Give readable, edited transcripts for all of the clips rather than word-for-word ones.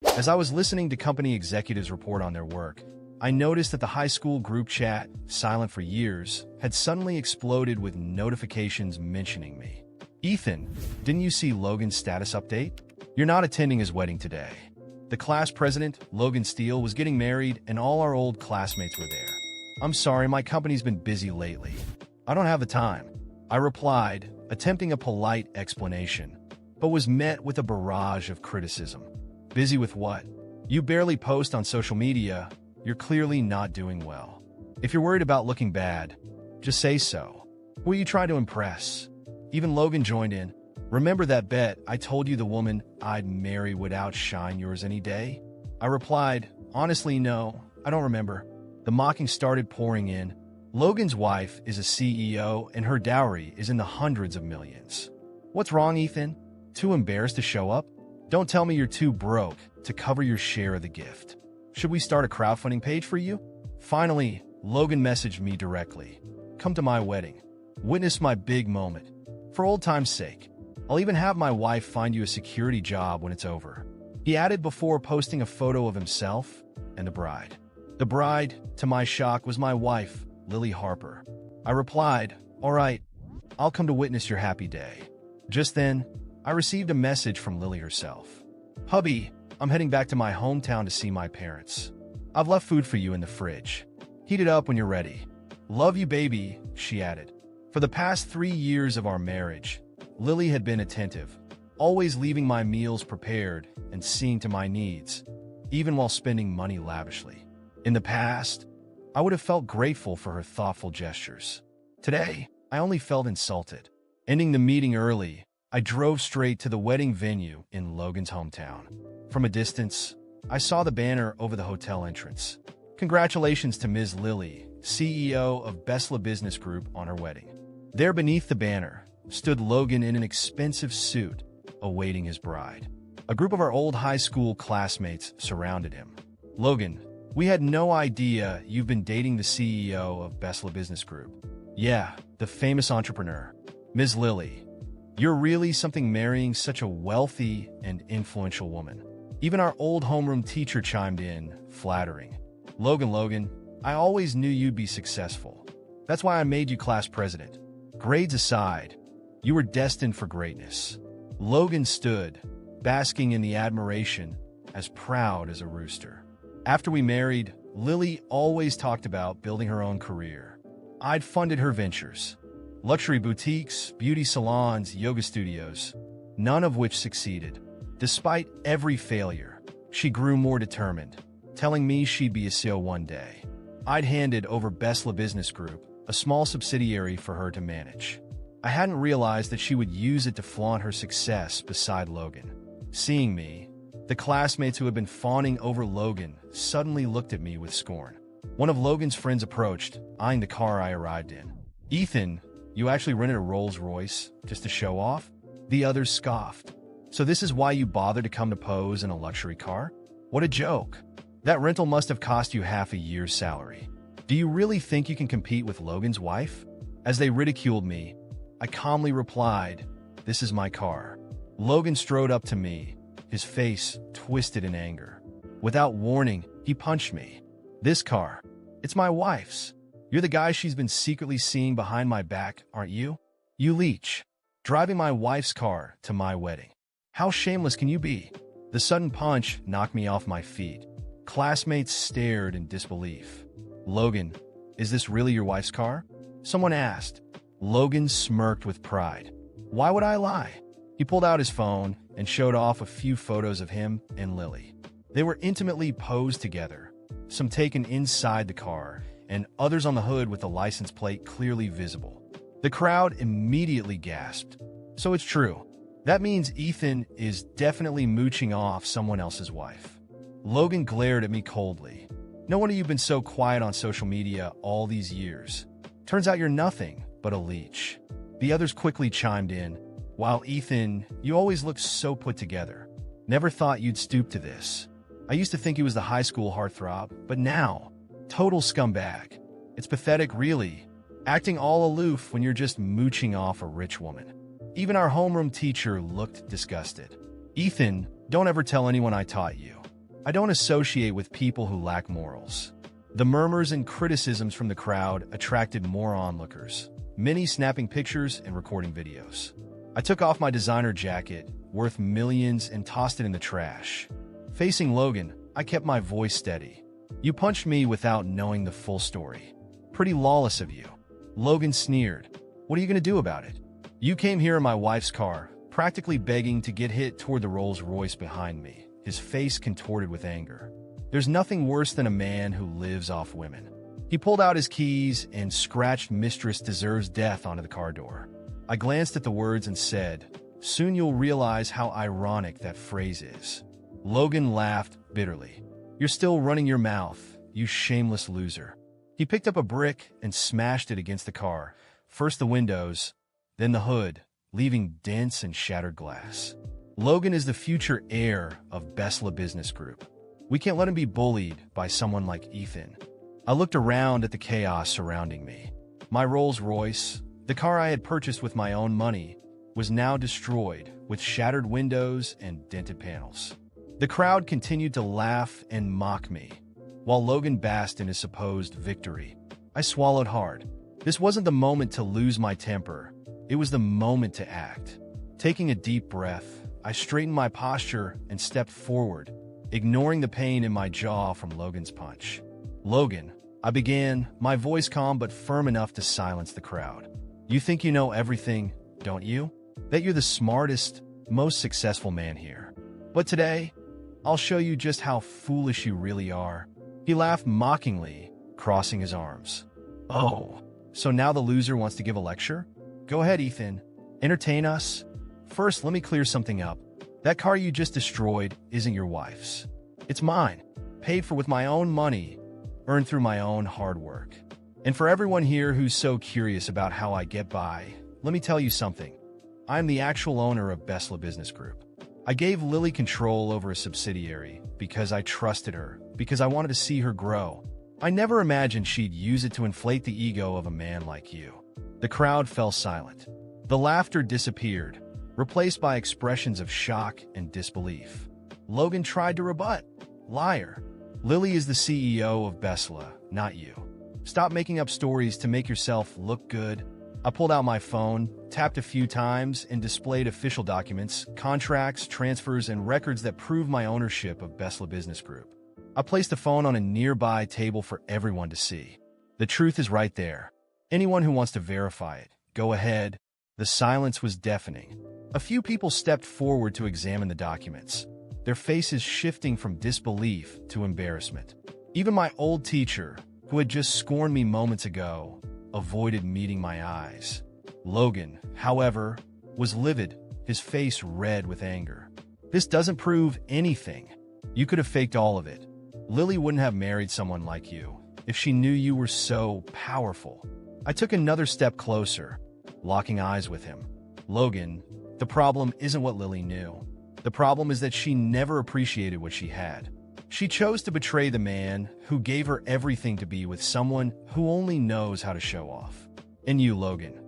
As I was listening to company executives report on their work, I noticed that the high school group chat, silent for years, had suddenly exploded with notifications mentioning me. Ethan, didn't you see Logan's status update? You're not attending his wedding today. The class president, Logan Steele, was getting married and all our old classmates were there. I'm sorry, my company's been busy lately. I don't have the time. I replied, attempting a polite explanation, but was met with a barrage of criticism. Busy with what? You barely post on social media. You're clearly not doing well. If you're worried about looking bad, just say so. Who are you trying to impress? Even Logan joined in. Remember that bet I told you the woman I'd marry would outshine yours any day? I replied, honestly, no, I don't remember. The mocking started pouring in. Logan's wife is a CEO and her dowry is in the hundreds of millions. What's wrong, Ethan? Too embarrassed to show up? Don't tell me you're too broke to cover your share of the gift. Should we start a crowdfunding page for you? Finally, Logan messaged me directly. Come to my wedding. Witness my big moment. For old time's sake, I'll even have my wife find you a security job when it's over. He added before posting a photo of himself and the bride. The bride, to my shock, was my wife, Lily Harper. I replied, all right, I'll come to witness your happy day. Just then, I received a message from Lily herself. Hubby, I'm heading back to my hometown to see my parents. I've left food for you in the fridge. Heat it up when you're ready. Love you, baby, she added. For the past 3 years of our marriage, Lily had been attentive, always leaving my meals prepared and seeing to my needs, even while spending money lavishly. In the past, I would have felt grateful for her thoughtful gestures. Today, I only felt insulted. Ending the meeting early, I drove straight to the wedding venue in Logan's hometown. From a distance, I saw the banner over the hotel entrance. Congratulations to Ms. Lily, CEO of Besla Business Group, on her wedding. There beneath the banner stood Logan in an expensive suit, awaiting his bride. A group of our old high school classmates surrounded him. Logan, we had no idea you've been dating the CEO of Besla Business Group. Yeah, the famous entrepreneur. Ms. Lily, you're really something marrying such a wealthy and influential woman. Even our old homeroom teacher chimed in, flattering. Logan, I always knew you'd be successful. That's why I made you class president. Grades aside, you were destined for greatness. Logan stood, basking in the admiration, as proud as a rooster. After we married, Lily always talked about building her own career. I'd funded her ventures. Luxury boutiques, beauty salons, yoga studios, none of which succeeded. Despite every failure, she grew more determined, telling me she'd be a CEO one day. I'd handed over Besla Business Group, a small subsidiary for her to manage. I hadn't realized that she would use it to flaunt her success beside Logan. Seeing me, the classmates who had been fawning over Logan suddenly looked at me with scorn. One of Logan's friends approached, eyeing the car I arrived in. Ethan, you actually rented a Rolls-Royce just to show off? The others scoffed. So this is why you bothered to come to pose in a luxury car? What a joke. That rental must have cost you half a year's salary. Do you really think you can compete with Logan's wife? As they ridiculed me, I calmly replied, this is my car. Logan strode up to me, his face twisted in anger. Without warning, he punched me. This car, it's my wife's. You're the guy she's been secretly seeing behind my back, aren't you? You leech. Driving my wife's car to my wedding. How shameless can you be? The sudden punch knocked me off my feet. Classmates stared in disbelief. Logan, is this really your wife's car? Someone asked. Logan smirked with pride. Why would I lie? He pulled out his phone and showed off a few photos of him and Lily. They were intimately posed together, some taken inside the car, and others on the hood with the license plate clearly visible. The crowd immediately gasped. So it's true. That means Ethan is definitely mooching off someone else's wife. Logan glared at me coldly. No wonder you've been so quiet on social media all these years. Turns out you're nothing but a leech. The others quickly chimed in. Wow, Ethan, you always looked so put together. Never thought you'd stoop to this. I used to think he was the high school heartthrob, but now, total scumbag. It's pathetic, really. Acting all aloof when you're just mooching off a rich woman. Even our homeroom teacher looked disgusted. Ethan, don't ever tell anyone I taught you. I don't associate with people who lack morals. The murmurs and criticisms from the crowd attracted more onlookers, many snapping pictures and recording videos. I took off my designer jacket, worth millions, and tossed it in the trash. Facing Logan, I kept my voice steady. You punched me without knowing the full story. Pretty lawless of you. Logan sneered. What are you going to do about it? You came here in my wife's car, practically begging to get hit toward the Rolls-Royce behind me, his face contorted with anger. There's nothing worse than a man who lives off women. He pulled out his keys and scratched "Mistress deserves death" onto the car door. I glanced at the words and said, "Soon you'll realize how ironic that phrase is." Logan laughed bitterly. "You're still running your mouth, you shameless loser." He picked up a brick and smashed it against the car, first the windows, then the hood, leaving dents and shattered glass. Logan is the future heir of Besla Business Group. We can't let him be bullied by someone like Ethan. I looked around at the chaos surrounding me. My Rolls-Royce, the car I had purchased with my own money, was now destroyed with shattered windows and dented panels. The crowd continued to laugh and mock me, while Logan basked in his supposed victory. I swallowed hard. This wasn't the moment to lose my temper. It was the moment to act. Taking a deep breath, I straightened my posture and stepped forward, ignoring the pain in my jaw from Logan's punch. "Logan," I began, my voice calm but firm enough to silence the crowd. "You think you know everything, don't you? That you're the smartest, most successful man here. But today, I'll show you just how foolish you really are." He laughed mockingly, crossing his arms. "Oh, so now the loser wants to give a lecture? Go ahead, Ethan. Entertain us. First, let me clear something up. That car you just destroyed isn't your wife's. It's mine, paid for with my own money, earned through my own hard work. And for everyone here who's so curious about how I get by, let me tell you something. I'm the actual owner of Besla Business Group. I gave Lily control over a subsidiary because I trusted her, because I wanted to see her grow. I never imagined she'd use it to inflate the ego of a man like you." The crowd fell silent. The laughter disappeared, replaced by expressions of shock and disbelief. Logan tried to rebut. "Liar. Lily is the CEO of Besla, not you. Stop making up stories to make yourself look good." I pulled out my phone, tapped a few times, and displayed official documents, contracts, transfers, and records that prove my ownership of Besla Business Group. I placed the phone on a nearby table for everyone to see. The truth is right there. Anyone who wants to verify it, go ahead. The silence was deafening. A few people stepped forward to examine the documents, their faces shifting from disbelief to embarrassment. Even my old teacher, who had just scorned me moments ago, avoided meeting my eyes. Logan, however, was livid, his face red with anger. "This doesn't prove anything. You could have faked all of it. Lily wouldn't have married someone like you if she knew you were so powerful." I took another step closer, locking eyes with him. "Logan, the problem isn't what Lily knew. The problem is that she never appreciated what she had. She chose to betray the man who gave her everything to be with someone who only knows how to show off. And you, Logan,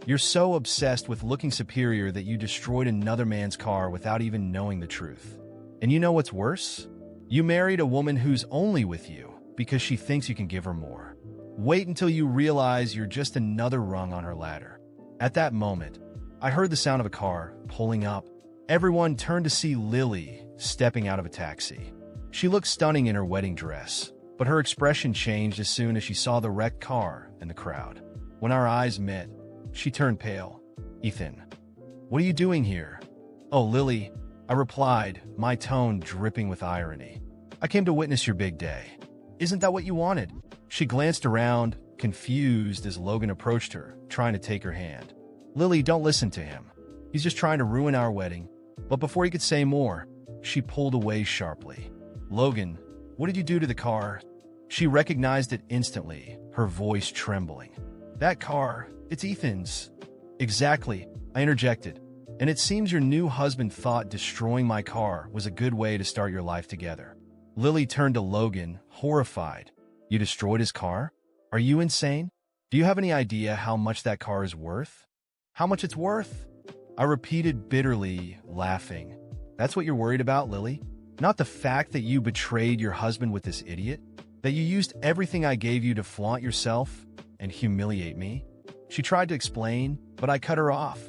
you're so obsessed with looking superior that you destroyed another man's car without even knowing the truth. And you know what's worse? You married a woman who's only with you because she thinks you can give her more. Wait until you realize you're just another rung on her ladder." At that moment, I heard the sound of a car pulling up. Everyone turned to see Lily stepping out of a taxi. She looked stunning in her wedding dress, but her expression changed as soon as she saw the wrecked car and the crowd. When our eyes met, she turned pale. "Ethan, what are you doing here?" "Oh, Lily," I replied, my tone dripping with irony. "I came to witness your big day. Isn't that what you wanted?" She glanced around, confused as Logan approached her, trying to take her hand. "Lily, don't listen to him. He's just trying to ruin our wedding." But before he could say more, she pulled away sharply. "Logan, what did you do to the car?" She recognized it instantly, her voice trembling. "That car, it's Ethan's." "Exactly," I interjected. "And it seems your new husband thought destroying my car was a good way to start your life together." Lily turned to Logan, horrified. "You destroyed his car? Are you insane? Do you have any idea how much that car is worth?" "How much it's worth?" I repeated bitterly, laughing. "That's what you're worried about, Lily? Not the fact that you betrayed your husband with this idiot? That you used everything I gave you to flaunt yourself and humiliate me? She tried to explain, but I cut her off.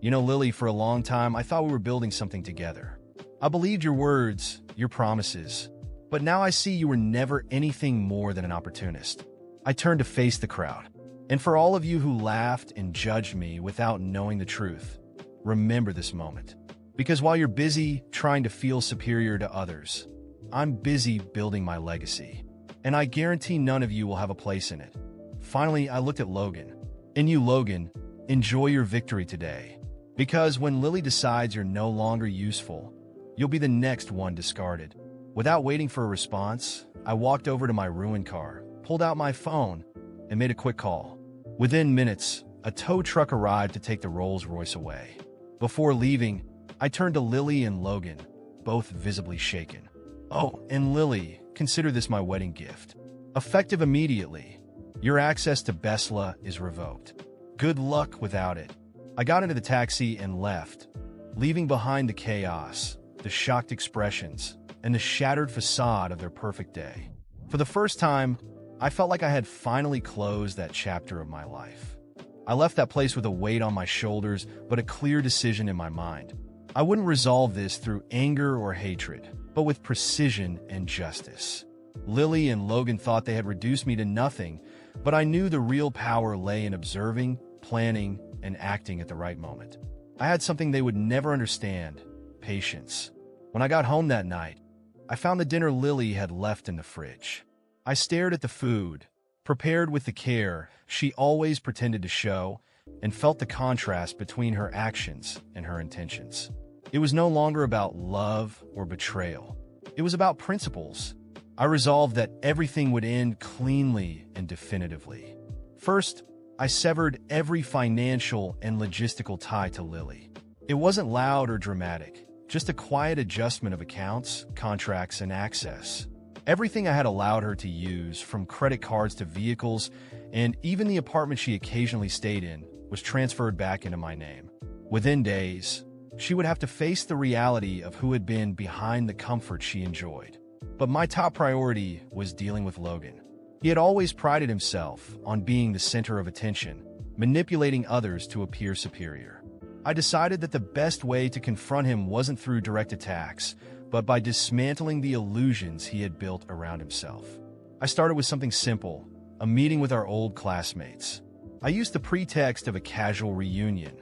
You know, Lily, for a long time, I thought we were building something together. I believed your words, your promises, but now I see you were never anything more than an opportunist. I turned to face the crowd. And for all of you who laughed and judged me without knowing the truth, remember this moment. Because while you're busy trying to feel superior to others, I'm busy building my legacy. And I guarantee none of you will have a place in it. Finally, I looked at Logan. And you, Logan, enjoy your victory today. Because when Lily decides you're no longer useful, you'll be the next one discarded. Without waiting for a response, I walked over to my ruined car, pulled out my phone, and made a quick call. Within minutes, a tow truck arrived to take the Rolls-Royce away. Before leaving, I turned to Lily and Logan, both visibly shaken. Oh, and Lily, consider this my wedding gift. Effective immediately, your access to Besla is revoked. Good luck without it. I got into the taxi and left, leaving behind the chaos, the shocked expressions, and the shattered facade of their perfect day. For the first time, I felt like I had finally closed that chapter of my life. I left that place with a weight on my shoulders, but a clear decision in my mind. I wouldn't resolve this through anger or hatred, but with precision and justice. Lily and Logan thought they had reduced me to nothing, but I knew the real power lay in observing, planning, and acting at the right moment. I had something they would never understand: patience. When I got home that night, I found the dinner Lily had left in the fridge. I stared at the food, prepared with the care she always pretended to show, and felt the contrast between her actions and her intentions. It was no longer about love or betrayal. It was about principles. I resolved that everything would end cleanly and definitively. First, I severed every financial and logistical tie to Lily. It wasn't loud or dramatic, just a quiet adjustment of accounts, contracts, and access. Everything I had allowed her to use, from credit cards to vehicles, and even the apartment she occasionally stayed in, was transferred back into my name. Within days, she would have to face the reality of who had been behind the comfort she enjoyed. But my top priority was dealing with Logan. He had always prided himself on being the center of attention, manipulating others to appear superior. I decided that the best way to confront him wasn't through direct attacks, but by dismantling the illusions he had built around himself. I started with something simple: a meeting with our old classmates. I used the pretext of a casual reunion,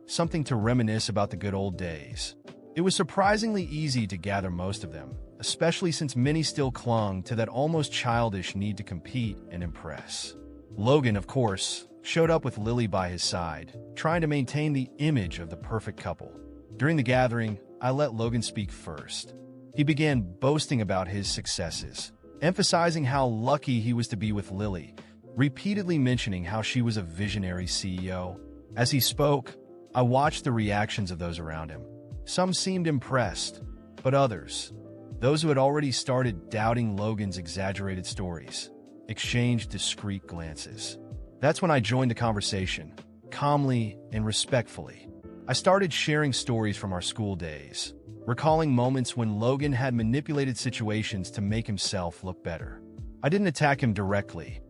something to reminisce about the good old days. It was surprisingly easy to gather most of them, especially since many still clung to that almost childish need to compete and impress. Logan, of course, showed up with Lily by his side, trying to maintain the image of the perfect couple. During the gathering, I let Logan speak first. He began boasting about his successes, emphasizing how lucky he was to be with Lily, repeatedly mentioning how she was a visionary CEO. As he spoke, I watched the reactions of those around him. Some seemed impressed, but others, those who had already started doubting Logan's exaggerated stories, exchanged discreet glances. That's when I joined the conversation, calmly and respectfully. I started sharing stories from our school days, recalling moments when Logan had manipulated situations to make himself look better. I didn't attack him directly.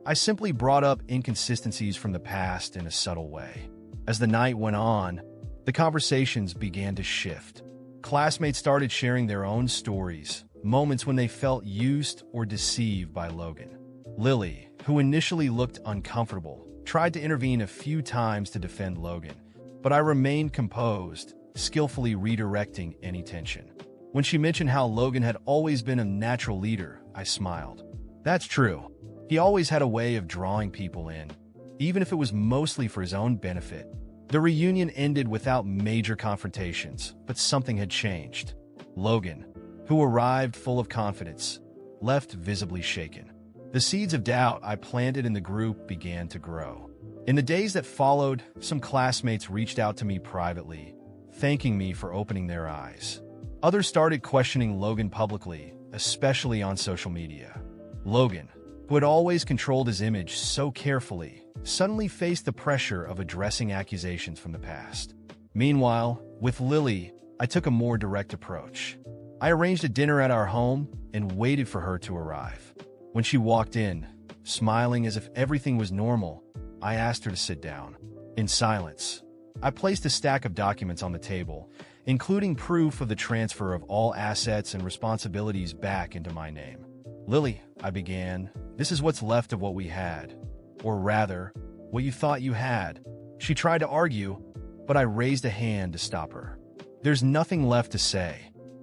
I simply brought up inconsistencies from the past in a subtle way. As the night went on, the conversations began to shift. Classmates started sharing their own stories, moments when they felt used or deceived by Logan. Lily, who initially looked uncomfortable, tried to intervene a few times to defend Logan, but I remained composed, skillfully redirecting any tension. When she mentioned how Logan had always been a natural leader, I smiled. That's true. He always had a way of drawing people in, even if it was mostly for his own benefit. The reunion ended without major confrontations, but something had changed. Logan, who arrived full of confidence, left visibly shaken. The seeds of doubt I planted in the group began to grow. In the days that followed, some classmates reached out to me privately, thanking me for opening their eyes. Others started questioning Logan publicly, especially on social media. Logan, who had always controlled his image so carefully, suddenly faced the pressure of addressing accusations from the past. Meanwhile, with Lily, I took a more direct approach. I arranged a dinner at our home and waited for her to arrive. When she walked in, smiling as if everything was normal, I asked her to sit down. In silence, I placed a stack of documents on the table, including proof of the transfer of all assets and responsibilities back into my name. "Lily," I began, "this is what's left of what we had. Or rather, what you thought you had." She tried to argue, but I raised a hand to stop her. "There's nothing left to say.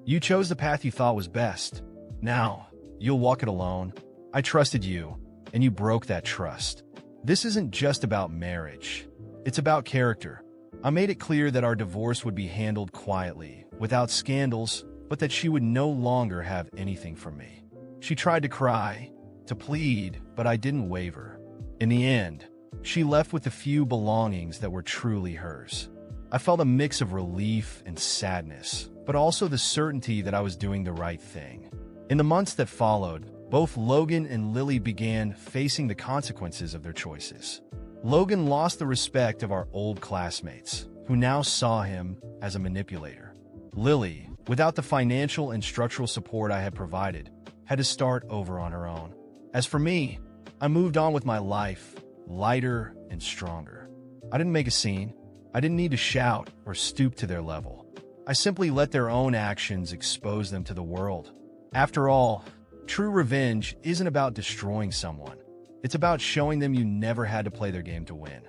You chose the path you thought was best. Now, you'll walk it alone. I trusted you, and you broke that trust. This isn't just about marriage. It's about character. I made it clear that our divorce would be handled quietly, without scandals, but that she would no longer have anything from me." She tried to cry, to plead, but I didn't waver. In the end, she left with the few belongings that were truly hers. I felt a mix of relief and sadness, but also the certainty that I was doing the right thing. In the months that followed, both Logan and Lily began facing the consequences of their choices. Logan lost the respect of our old classmates, who now saw him as a manipulator. Lily, without the financial and structural support I had provided, had to start over on her own. As for me, I moved on with my life, lighter and stronger. I didn't make a scene. I didn't need to shout or stoop to their level. I simply let their own actions expose them to the world. After all, true revenge isn't about destroying someone. It's about showing them you never had to play their game to win.